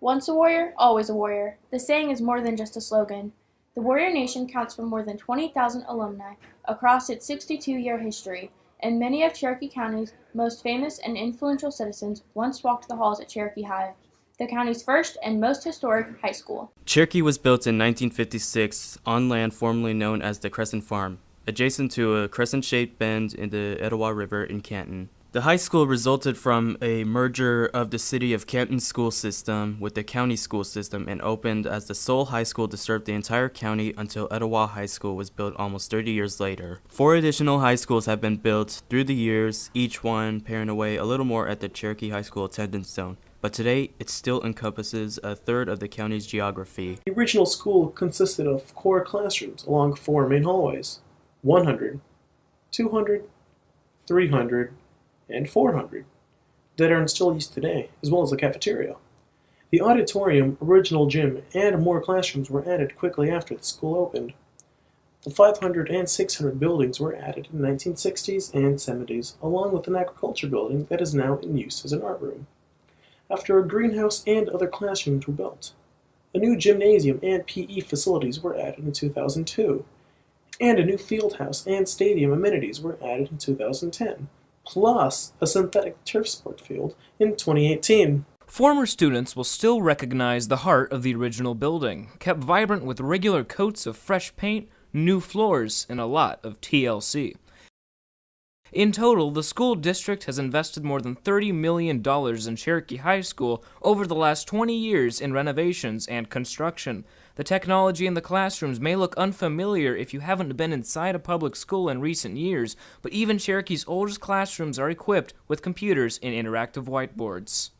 Once a warrior, always a warrior. The saying is more than just a slogan. The Warrior Nation counts for more than 20,000 alumni across its 62-year history, and many of Cherokee County's most famous and influential citizens once walked the halls at Cherokee High, the county's first and most historic high school. Cherokee was built in 1956 on land formerly known as the Crescent Farm, adjacent to a crescent-shaped bend in the Etowah River in Canton. The high school resulted from a merger of the city of Canton school system with the county school system and opened as the sole high school to serve the entire county until Etowah High School was built almost 30 years later. 4 additional high schools have been built through the years, each one paring away a little more at the Cherokee High School attendance zone. But today, it still encompasses a third of the county's geography. The original school consisted of core classrooms along 4 main hallways, 100, 200, 300, and 400, that are in still use today, as well as a cafeteria. The auditorium, original gym, and more classrooms were added quickly after the school opened. The 500 and 600 buildings were added in the 1960s and 70s, along with an agriculture building that is now in use as an art room. After a greenhouse and other classrooms were built, a new gymnasium and PE facilities were added in 2002, and a new field house and stadium amenities were added in 2010. Plus a synthetic turf sport field in 2018. Former students will still recognize the heart of the original building, kept vibrant with regular coats of fresh paint, new floors, and a lot of TLC. In total, the school district has invested more than $30 million in Cherokee High School over the last 20 years in renovations and construction. The technology in the classrooms may look unfamiliar if you haven't been inside a public school in recent years, but even Cherokee's oldest classrooms are equipped with computers and interactive whiteboards.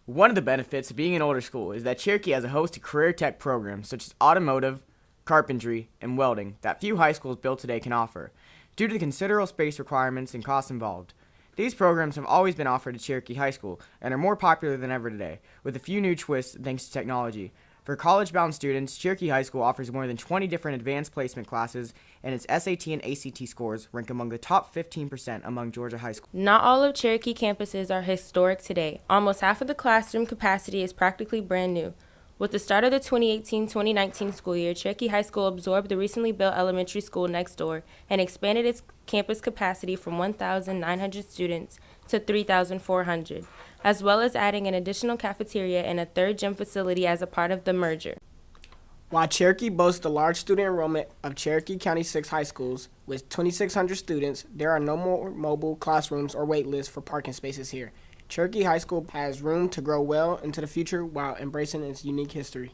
One of the benefits of being an older school is that Cherokee has a host of career tech programs such as automotive, carpentry, and welding that few high schools built today can offer, due to the considerable space requirements and costs involved. These programs have always been offered at Cherokee High School and are more popular than ever today, with a few new twists thanks to technology. For college-bound students, Cherokee High School offers more than 20 different advanced placement classes, and its SAT and ACT scores rank among the top 15% among Georgia high schools. Not all of Cherokee campuses are historic today. Almost half of the classroom capacity is practically brand new. With the start of the 2018-2019 school year, Cherokee High School absorbed the recently built elementary school next door and expanded its campus capacity from 1,900 students to 3,400, as well as adding an additional cafeteria and a third gym facility as a part of the merger. While Cherokee boasts the large student enrollment of Cherokee County 6 high schools with 2,600 students, there are no more mobile classrooms or wait lists for parking spaces here. Cherokee High School has room to grow well into the future while embracing its unique history.